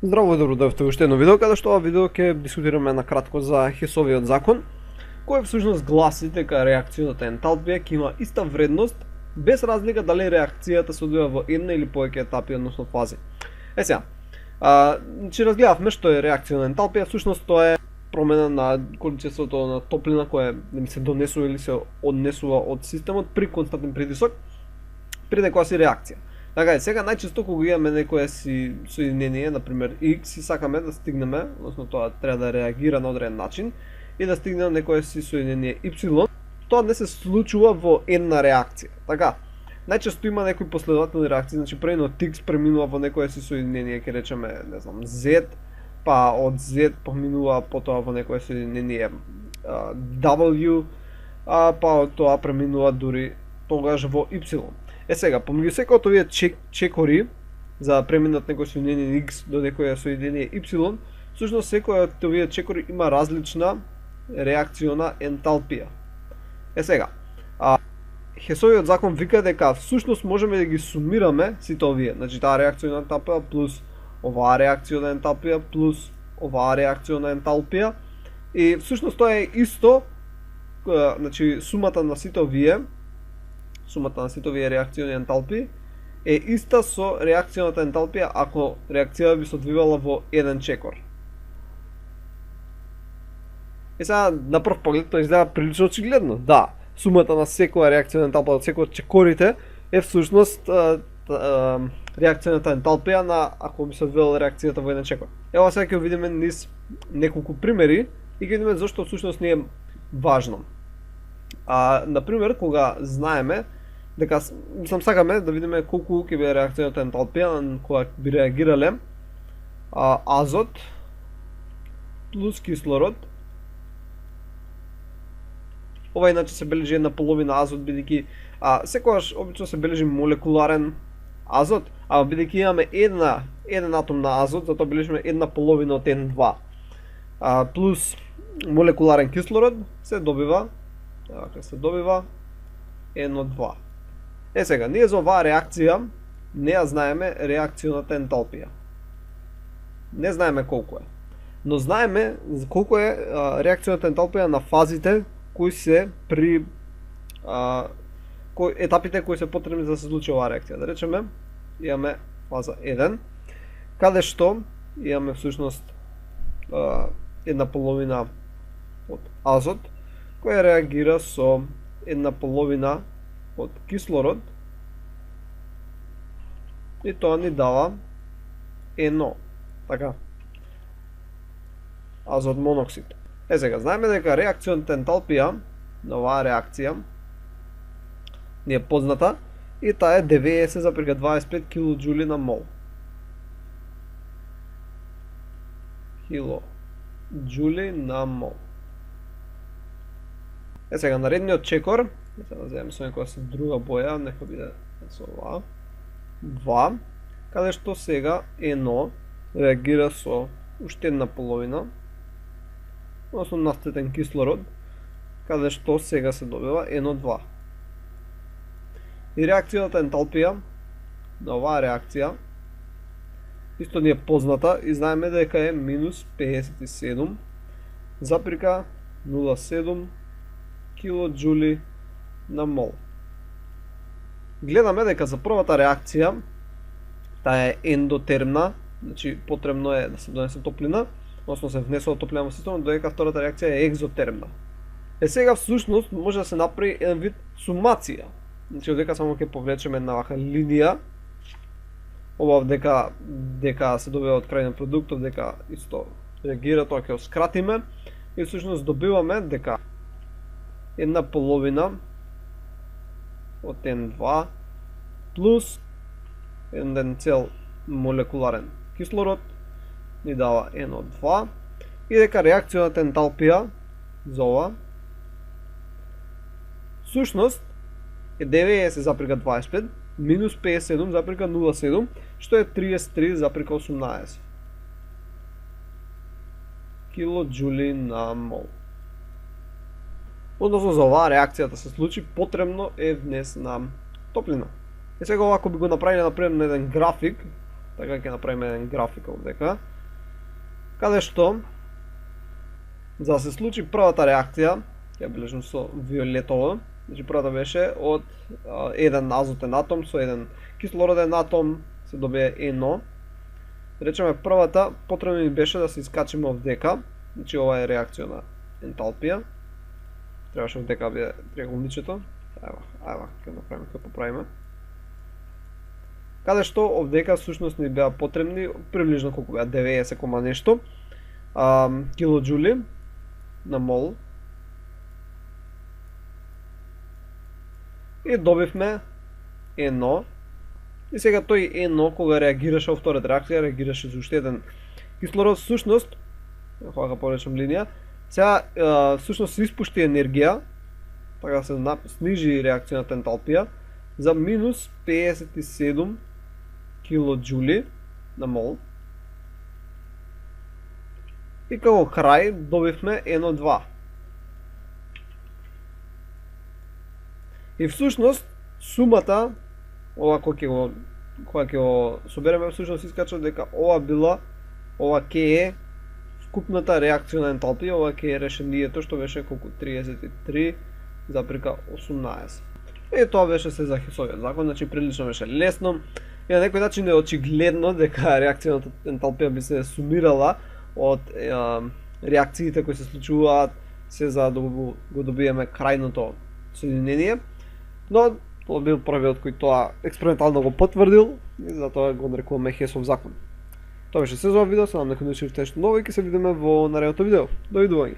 Здраво и добро дојавте во уште едно видео, каде што ова видео ќе дискутираме на кратко за Хесовиот закон, кој всушност гласи дека реакцијата енталпија ќе има иста вредност без разлика дали реакцијата се одвива во една или повеќе етапи, односно фази. Сега, значи разгледавме што е реакција на енталпија, всушност тоа е промена на количеството на топлина која се донесува или се однесува од системот при константен притисок, при некоја си реакција. Така е, сега најчесто кога имаме некое си соединение, например X, и сакаме да стигнеме, односно тоа треба да реагира на одреден начин и да стигне на некое си соединение Y, тоа не се случува во една реакција. Така, најчесто има некои последователни реакции, значи прво од X преминува во некое си соединение, ќе речеме, не знам, Z, па од Z поминува потоа во некое соединение W, па од тоа преминува дури тогаш во Y. Сега, помеѓу секој од овие чекори за преминат некој соединение X до некој соединение Y, всушност секој од овие чекори има различна реакциона енталпија. Сега, Хесовиот закон вика дека всушност можеме да ги сумираме сите овие, значи таа реакциона енталпија плюс оваа реакциона енталпија плюс оваа реакциона енталпија, и всушност тоа е исто, значи сумата на сите овие реакциони енталпии е иста со реакционата енталпија ако реакцијата би се одвивала во еден чекор. Сега на прв поглед тоа изгледа прилично очигледно. Да, сумата на секоја реакциона енталпија од секој од чекорите е всушност реакционата енталпија на ако би се одвивала реакцијата во еден чекор. Ево сега ќе видиме низ неколку примери и ќе видиме зошто всушност не е важно. Например, кога знаеме дека сакаме да видиме колку ќе биде реакцијата енталпија кога би реагирале азот плюс кислород. Ова иначе се бележи една половина азот, бидејќи секогаш обично се бележи молекуларен азот, а бидејќи имаме еден атом на азот, затоа бележиме една половина од N2 плюс молекуларен кислород се добива NO2. Сега, ние за оваа реакција не ја знаеме реакционата енталпија. Не знаеме колку е. Но знаеме колку е реакционата енталпија на фазите кои се при етапите кои се потребни за да се случи оваа реакција. Да речеме, имаме фаза 1, каде што имаме всушност една половина од азот која реагира со една половина од кислород и тоа ни дава NO, така, азот моноксид. Сега, знаеме дека реакционата енталпија на оваа реакција ни е позната и таа е 90,25 килоџули на мол. Килоџули на мол. Сега, наредниот чекор, да земеме со некоја со друга боја, нека биде со оваа, 2, каде што сега NO реагира со уште една половина, односно нафтетен кислород, каде што сега се добива NO2. И реакцијата енталпија на оваа реакција исто ни е позната и знаеме дека е минус 57,07 килоџули на мол. Гледаме дека за првата реакција таа е ендотермна, значи потребно е да се донесе топлина, односно се внесува топлина во системот, додека втората реакција е екзотермна. Сега всушност може да се направи еден вид сумација. Значи дека само ќе повлечеме една вака линија, ова дека се добива од крајниот продукт, дека исто реагира, тоа ќе скратиме и всушност добиваме дека една половина од N2 плюс еден цел молекуларен кислород ни дава NO2 и дека реакционата енталпија за ова всушност е 90,25 минус 57,07, што е 33,18 килоџули на мол. Односно за оваа реакција да се случи, потребно е внесена топлина. И сега овако би го направиле например на еден график, Така ќе направиме еден графика овдека. Каде што за да се случи првата реакција, ќе бележам со виолетово, значи првата беше од еден азотен атом со еден кислороден атом се добие ено. Речеме првата потребно ми беше да се искачиме овдека, значи ова е реакција на енталпија. Требаше овдека да биде триаголничето. Ајва, ќе направиме, ќе поправиме. Каде што овдека всушност ни беа потребни приближно колку беа 90 кома нешто килоџули на мол. И добивме ено. И сега тој ено кога реагираше во втората реакција, реагираше со уште еден кислород, всушност, кога го поречам линија, сега всушност се испушти енергија, така се снижи реакцијната енталпија за минус 57 килоџули на мол. И како крај добивме ено-2. И всушност сумата, ова кога ќе го собереме, всушност искача дека ова ќе е вкупната реакција на енталпија, ова ќе е решението што беше колку 33,18. И тоа беше се за Хесовиот закон, значи прилично беше лесно и на некој начин е очигледно дека реакцијата на енталпија би се сумирала од реакциите кои се случуваат се за да го добиеме крајното соединение. Но тоа бил првиот кој тоа експериментално го потврдил и затоа го нарекуваме Хесов закон. Тоа беше се за ова видео, се надам дека научивте нешто ново и ќе се видиме во наредното видео. Довидување.